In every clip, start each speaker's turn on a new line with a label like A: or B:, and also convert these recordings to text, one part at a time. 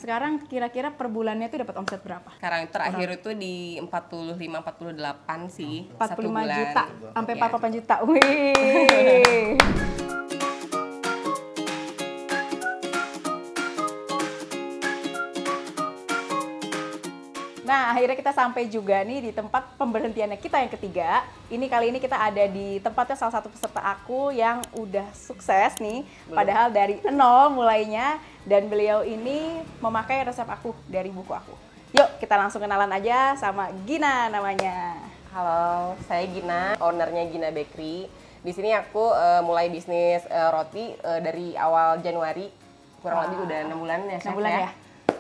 A: Sekarang kira-kira per bulannya tuh dapat omset berapa?
B: Sekarang terakhir itu di 45-48 sih.
A: 45
B: satu bulan.
A: juta sampai
B: Iya.
A: 48 juta. Wih. Nah, akhirnya kita sampai juga nih di tempat pemberhentiannya kita yang ketiga. Kali ini kita ada di tempatnya salah satu peserta aku yang udah sukses nih. Padahal dari nol mulainya, dan beliau ini memakai resep aku dari buku aku. Yuk, kita langsung kenalan aja sama Gina namanya.
B: Halo, saya Gina, ownernya Gina Bakery. Di sini aku mulai bisnis roti dari awal Januari, kurang lebih udah 6 bulan ya,
A: 6 bulan ya?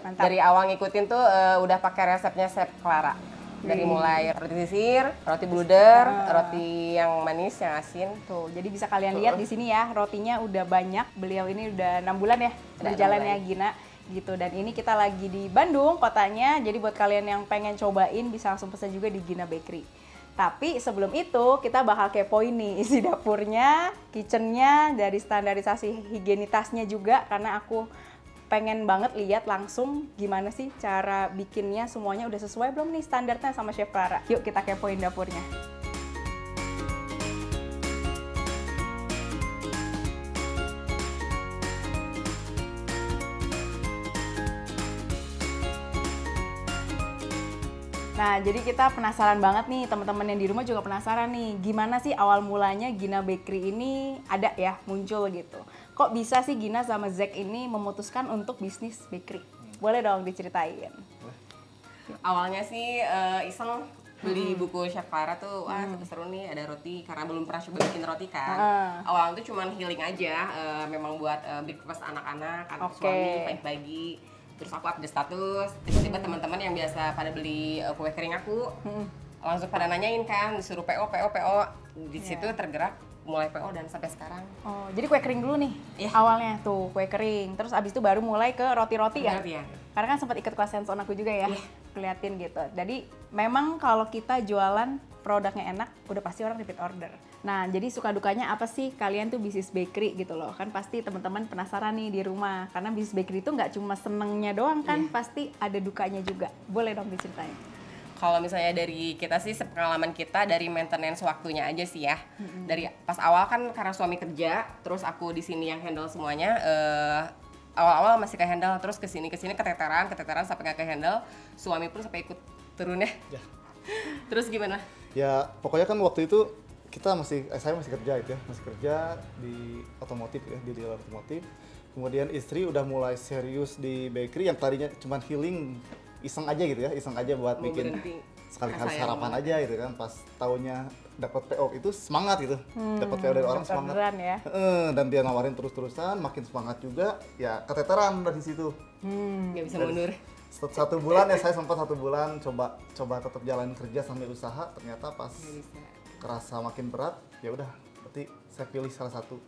A: Mantap.
B: Dari awal ngikutin tuh udah pakai resepnya Chef Clara. Dari mulai roti sisir, roti bluder, roti yang manis, yang asin.
A: Tuh, jadi bisa kalian lihat di sini ya, rotinya udah banyak. Beliau ini udah 6 bulan ya berjalan ya Gina gitu. Dan ini kita lagi di Bandung kotanya. Jadi buat kalian yang pengen cobain bisa langsung pesan juga di Gina Bakery. Tapi sebelum itu kita bakal kepoin nih isi dapurnya, kitchennya, dari standarisasi higienitasnya juga, karena aku pengen banget lihat langsung gimana sih cara bikinnya, semuanya udah sesuai belum nih standarnya sama Chef Clara. Yuk kita kepoin dapurnya. Nah, jadi kita penasaran banget nih, teman-teman yang di rumah juga penasaran nih, gimana sih awal mulanya Gina Bakery ini ada ya, muncul gitu. Kok bisa sih Gina sama Zack ini memutuskan untuk bisnis bakery? Boleh dong diceritain.
B: Awalnya sih iseng beli buku Chef Clara tuh, wah seru nih ada roti, karena belum pernah coba bikin roti kan. Awalnya tuh cuman healing aja, memang buat breakfast anak-anak, anak suami, pagi-pagi. Terus aku update status, tiba-tiba teman-teman yang biasa pada beli kue kering aku langsung pada nanyain kan, disuruh PO. Di situ tergerak mulai PO dan sampai sekarang.
A: Oh, jadi kue kering dulu nih awalnya tuh, kue kering. Terus abis itu baru mulai ke roti-roti ya?
B: Ya.
A: Karena kan sempat ikut kelas hands-on aku juga ya, keliatin gitu. Jadi memang kalau kita jualan produknya enak, udah pasti orang repeat order. Nah, jadi suka dukanya apa sih kalian tuh bisnis bakery gitu loh? Kan pasti teman-teman penasaran nih di rumah. Karena bisnis bakery itu nggak cuma senengnya doang kan, pasti ada dukanya juga. Boleh dong diceritain?
B: Kalau misalnya dari kita sih, pengalaman kita dari maintenance waktunya aja sih ya. Dari pas awal kan karena suami kerja, terus aku di sini yang handle semuanya. Awal-awal masih ke handle, terus kesini keteteran sampai nggak ke handle. Suami pun sampai ikut turun ya. Terus gimana?
C: Ya pokoknya kan waktu itu saya masih kerja itu ya, masih kerja di otomotif ya, di dealer otomotif. Kemudian istri udah mulai serius di bakery yang tadinya cuma healing, iseng aja gitu ya, iseng aja buat
B: Mau
C: bikin
B: berhenti.
C: sekali-kali sarapan aja gitu kan. Pas tahunnya dapat PO itu semangat gitu, dapat PO dari orang semangat.
A: Beneran ya?
C: Dan dia nawarin terus-terusan, makin semangat juga, ya keteteran dari situ.
B: Nggak bisa mundur.
C: Satu bulan ya, saya sempat 1 bulan coba tetap jalan kerja sambil usaha, ternyata pas kerasa makin berat, ya udah berarti saya pilih salah satu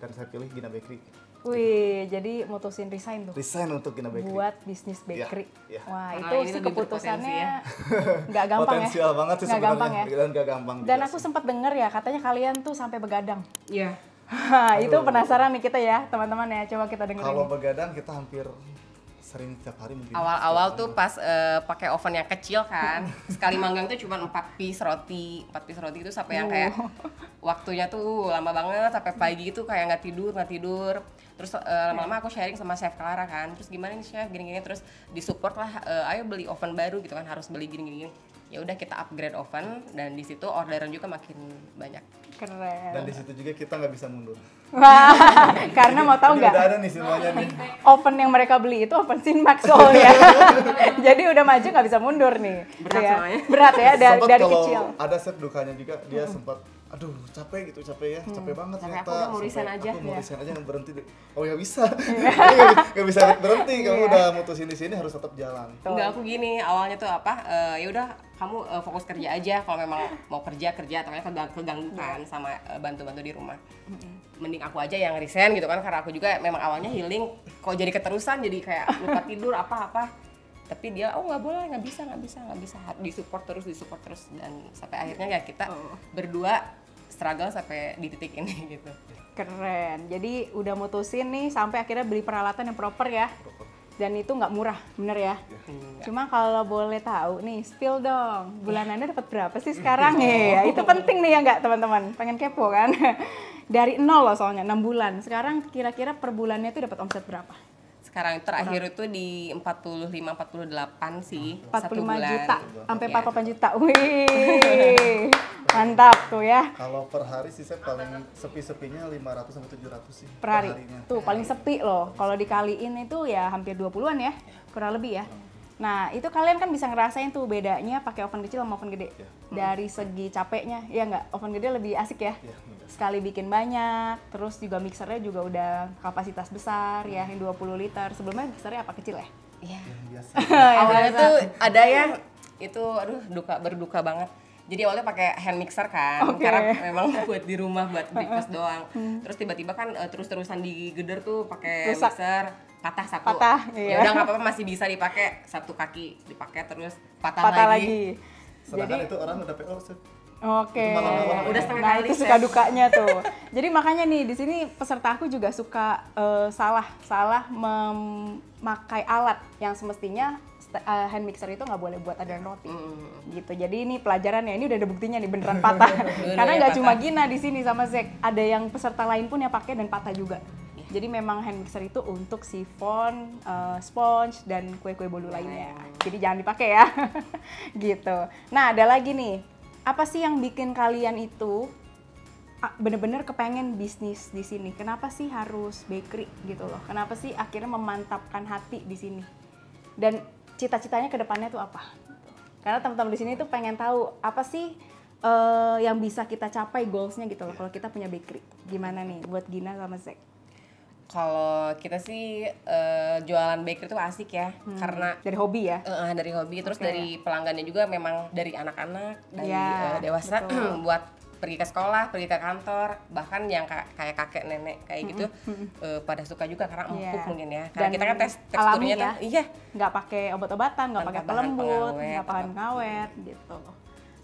C: dan saya pilih Gina Bakery.
A: Wih, jadi mutusin resign tuh
C: Resign untuk Gina Bakery.
A: buat bisnis bakery.
C: Ya.
A: Wah,
B: Karena
A: itu
B: ini
A: sih
B: lebih
A: keputusannya
B: berpotensi
A: nggak gampang ya.
C: Potensial banget sih
A: Nggak
C: sebenarnya.
A: gampang ya.
C: Dan nggak gampang.
A: Dan
C: juga
A: aku
C: sih.
A: sempat denger ya, katanya kalian tuh sampai begadang.
B: Iya.
A: Itu penasaran nih kita ya, teman-teman ya. Coba kita dengerin.
C: Kalau begadang kita hampir sering tiap hari mungkin.
B: Awal-awal tuh pas pakai oven yang kecil kan, sekali manggang tuh cuma 4 piece roti itu sampai yang kayak waktunya tuh lama banget, sampai pagi itu kayak nggak tidur. Terus lama-lama aku sharing sama Chef Clara kan, terus gimana nih Chef, gini-gini, terus disupport lah, ayo beli oven baru gitu kan, harus beli gini-gini. Ya udah kita upgrade oven, dan di situ orderan juga makin banyak.
A: Keren.
C: Dan di situ juga kita nggak bisa mundur.
A: Wah, karena mau tahu
C: Ini
A: nggak?
C: udah ada nih semuanya nih.
A: Oven yang mereka beli itu oven Sinmax soalnya. Jadi udah maju nggak bisa mundur nih.
B: Berat
A: ya.
B: soalnya.
A: Berat ya dari
C: Kalau
A: kecil.
C: ada set dukanya juga, dia sempat aduh capek ya, capek banget
B: Sampai
C: ternyata.
B: aku udah mau resign aja.
C: Aku mau
A: Ya.
C: resign aja, berhenti deh. Oh ya bisa. Nggak bisa berhenti, kamu udah mutusin di sini harus tetap jalan.
B: Enggak, aku gini, awalnya tuh apa, ya udah kamu fokus kerja aja, kalau memang mau kerja, atau keganggu kan sama bantu-bantu di rumah. Mending aku aja yang resign gitu kan, karena aku juga memang awalnya healing, kok jadi keterusan, jadi kayak lupa tidur apa-apa. Tapi dia, oh nggak boleh, nggak bisa, disupport terus, dan sampai akhirnya ya kita berdua struggle sampai di titik ini gitu.
A: Keren. Jadi udah mutusin nih sampai akhirnya beli peralatan yang proper ya. Dan itu nggak murah, bener ya? Cuma kalau boleh tahu nih, spill dong, bulanannya dapat berapa sih sekarang ya? Itu penting nih ya nggak teman-teman? Pengen kepo kan? Dari nol loh soalnya, 6 bulan. Sekarang kira-kira per bulannya itu dapat omset berapa?
B: Sekarang terakhir itu di 45-48 sih,
A: 45
B: satu bulan.
A: juta, sampai
B: Iya.
A: 48 juta. Wih, mantap tuh ya.
C: Kalau per hari sih saya paling sepi-sepinya 500 sampai 700 sih
A: Per hari.
C: harinya.
A: Tuh paling sepi loh. Kalau dikaliin itu ya hampir 20-an ya, kurang lebih ya. Nah, itu kalian kan bisa ngerasain tuh bedanya pakai oven kecil sama oven gede. Dari segi capeknya, ya nggak? Oven gede lebih asik ya. Sekali bikin banyak, terus juga mixernya juga udah kapasitas besar ya, yang 20 liter. Sebelumnya mixernya apa kecil ya?
B: Iya.
C: Yang biasa.
B: Awalnya tuh ada ya, itu aduh berduka banget. Jadi awalnya pakai hand mixer kan,
A: Oke.
B: karena memang buat di rumah buat breakfast doang. Terus tiba-tiba kan terus-terusan digeder tuh pakai
A: Rusak.
B: mixer, patah satu.
A: Patah, iya.
B: Ya udah nggak apa-apa, masih bisa dipakai, satu kaki dipakai terus patah
A: Lagi.
C: Sedangkan
A: Jadi
C: itu orang udah PO Chef.
A: Oke.
C: Itu malam-malam.
B: Udah setengah
A: Nah,
B: kali,
A: itu
B: Chef.
A: suka dukanya tuh. Jadi makanya nih di sini peserta aku juga suka salah memakai alat yang semestinya hand mixer itu nggak boleh buat adonan roti. Gitu. Jadi ini pelajaran ya. Ini udah ada buktinya nih beneran patah. Karena nggak
B: patah.
A: cuma Gina di sini sama Zek, ada yang peserta lain pun yang pakai dan patah juga. Jadi memang hand mixer itu untuk sifon, sponge, dan kue-kue bolu lainnya. Jadi jangan dipakai ya. Gitu. Nah, ada lagi nih. Apa sih yang bikin kalian itu bener-bener kepengen bisnis di sini? Kenapa sih harus bakery gitu loh? Kenapa sih akhirnya memantapkan hati di sini? Dan cita-citanya ke depannya tuh apa? Karena teman-teman di sini tuh pengen tahu apa sih yang bisa kita capai goalsnya gitu loh kalau kita punya bakery. Gimana nih buat Gina sama Zek?
B: Kalau kita sih jualan bakery tuh asik ya, karena
A: Dari hobi ya?
B: dari hobi, terus
A: Oke.
B: dari pelanggannya juga memang dari anak-anak, dari
A: Iya,
B: dewasa
A: betul.
B: buat pergi ke sekolah, pergi ke kantor, bahkan yang kayak kakek nenek kayak gitu pada suka juga karena empuk
A: Iya.
B: mungkin ya. Karena
A: Dan
B: kita kan
A: alami
B: teksturnya
A: ya.
B: tuh iya.
A: Nggak pakai obat-obatan, nggak
B: Tanpa
A: pakai
B: bahan
A: pelembut,
B: pengawet,
A: nggak pakai pengawet gitu.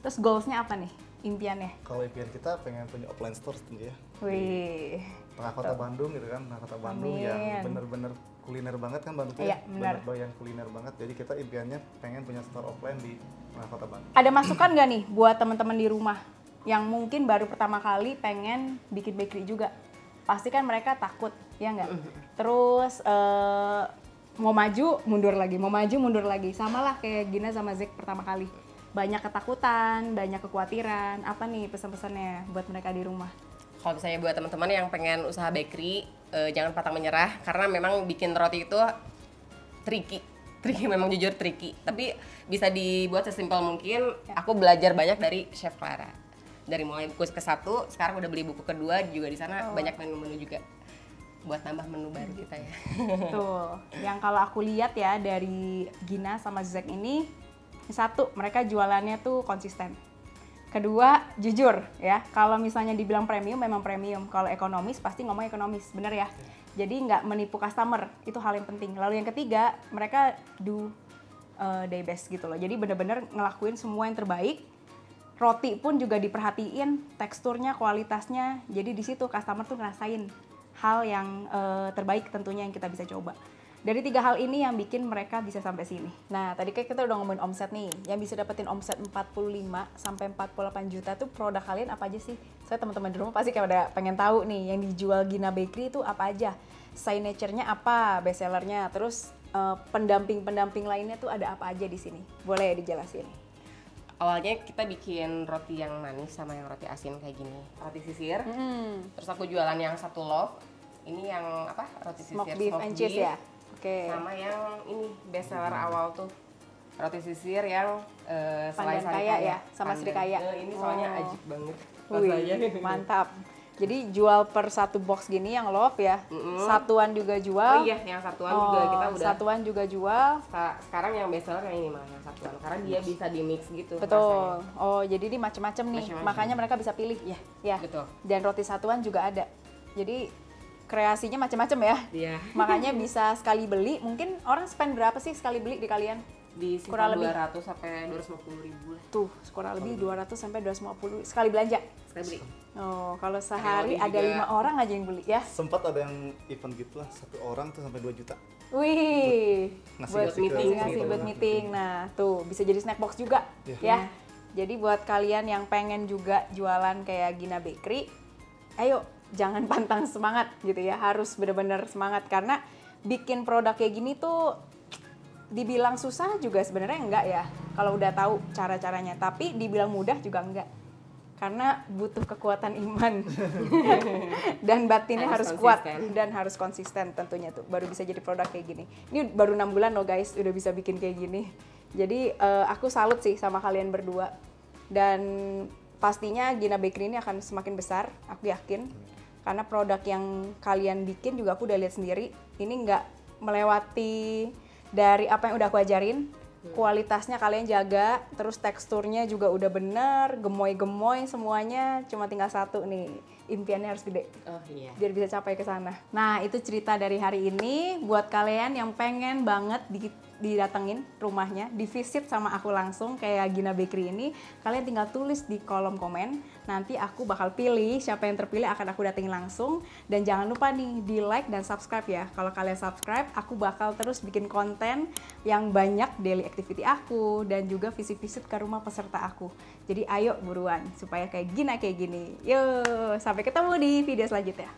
A: Terus goalsnya apa nih? Impiannya?
C: Kalau impian kita pengen punya offline store tentu ya.
A: Wih,
C: Tengah kota Bandung gitu kan, tengah kota Bandung
A: Amin.
C: yang bener-bener kuliner banget kan Bandung tuh
A: Iya,
C: ya.
A: benar.
C: Bener yang kuliner banget. Jadi kita impiannya pengen punya store offline di tengah kota Bandung.
A: ada masukan nggak nih buat teman-teman di rumah yang mungkin baru pertama kali pengen bikin bakery juga? Pasti kan mereka takut, ya nggak? Terus mau maju mundur lagi, mau maju mundur lagi. Sama lah kayak Gina sama Zek pertama kali. Banyak ketakutan, banyak kekhawatiran. Apa nih pesan-pesannya buat mereka di rumah?
B: Kalau misalnya buat teman-teman yang pengen usaha bakery, jangan pantang menyerah karena memang bikin roti itu tricky. Memang jujur tricky. Tapi bisa dibuat sesimpel mungkin. Aku belajar banyak dari Chef Clara. Dari mulai buku ke-1, sekarang udah beli buku kedua juga di sana banyak menu-menu juga buat nambah menu baru kita ya.
A: Tuh, yang kalau aku lihat ya dari Gina sama Zek ini, satu, mereka jualannya tuh konsisten. Kedua, jujur ya, kalau misalnya dibilang premium, memang premium. Kalau ekonomis, pasti ngomong ekonomis, bener ya? Jadi nggak menipu customer, itu hal yang penting. Lalu yang ketiga, mereka do their best gitu loh. Jadi bener-bener ngelakuin semua yang terbaik. Roti pun juga diperhatiin, teksturnya, kualitasnya. Jadi di situ customer tuh ngerasain hal yang terbaik tentunya yang kita bisa coba. Dari 3 hal ini yang bikin mereka bisa sampai sini. Nah, tadi kan kita udah ngomongin omset nih. Yang bisa dapetin omset 45 sampai 48 juta tuh produk kalian apa aja sih? Saya teman-teman di rumah pasti kayak udah pengen tahu nih yang dijual Gina Bakery itu apa aja. Signature-nya apa, best sellernya, terus pendamping-pendamping lainnya tuh ada apa aja di sini. Boleh dijelasin?
B: Awalnya kita bikin roti yang manis sama yang roti asin kayak gini. Roti sisir. Terus aku jualan yang satu loaf. Ini yang apa? Roti sisir
A: Smoke beef and cheese ya? Oke.
B: Sama yang ini best seller awal tuh. Roti sisir yang
A: Pandan kaya ya, sama Sri Kaya.
B: Ini soalnya ajib banget.
A: Wih,
B: Rasanya.
A: mantap. Jadi jual per satu box gini yang loaf ya. Satuan juga jual.
B: Oh iya, yang satuan juga kita udah.
A: Satuan juga jual.
B: Sekarang yang best seller yang ini malah yang satuan karena dia bisa di mix gitu.
A: Betul.
B: rasanya.
A: Oh, jadi ini macam-macam nih.
B: Macem-macem.
A: Makanya mereka bisa pilih.
B: Iya,
A: Ya.
B: betul.
A: Dan roti satuan juga ada. Jadi kreasinya macam-macam ya.
B: Iya.
A: Makanya bisa sekali beli. Mungkin orang spend berapa sih sekali beli di kalian?
B: Di
A: Kurang
B: sekitar
A: lebih.
B: 200 sampai 250 ribu lah
A: Tuh, kurang lebih 200 sampai 250 sekali belanja.
B: sekali beli.
A: Oh, kalau sehari
B: lebih
A: ada
B: juga.
A: 5 orang aja yang beli ya.
C: Sempat ada yang event gitu lah, satu orang tuh sampai 2 juta.
A: Wih, buat
C: Ngasih-ngasih ke
A: meeting,
C: teman-teman.
A: buat meeting. Nah, tuh bisa jadi snack box juga, ya. Jadi buat kalian yang pengen juga jualan kayak Gina Bakery, ayo jangan pantang semangat gitu ya. Harus bener-bener semangat karena bikin produk kayak gini tuh dibilang susah juga sebenarnya enggak ya. Kalau udah tahu cara-caranya, tapi dibilang mudah juga enggak. Karena butuh kekuatan iman dan batinnya harus kuat dan harus konsisten tentunya tuh baru bisa jadi produk kayak gini. Ini baru 6 bulan loh guys udah bisa bikin kayak gini. Jadi aku salut sih sama kalian berdua dan pastinya Gina Bakery ini akan semakin besar, aku yakin. Karena produk yang kalian bikin juga aku udah lihat sendiri, ini nggak melewati dari apa yang udah aku ajarin. Kualitasnya kalian jaga, terus teksturnya juga udah bener, gemoy-gemoy semuanya, cuma tinggal satu nih, impiannya harus gede.
B: Oh iya.
A: Biar bisa capai ke sana. Nah, itu cerita dari hari ini buat kalian yang pengen banget didatengin rumahnya, divisit sama aku langsung kayak Gina Bakery ini, kalian tinggal tulis di kolom komen. Nanti aku bakal pilih siapa yang terpilih akan aku datengin langsung dan jangan lupa nih di like dan subscribe ya. Kalau kalian subscribe, aku bakal terus bikin konten yang banyak daily activity aku dan juga visit-visit ke rumah peserta aku. Jadi ayo buruan supaya kayak Gina kayak gini. Yuk, sampai ketemu di video selanjutnya.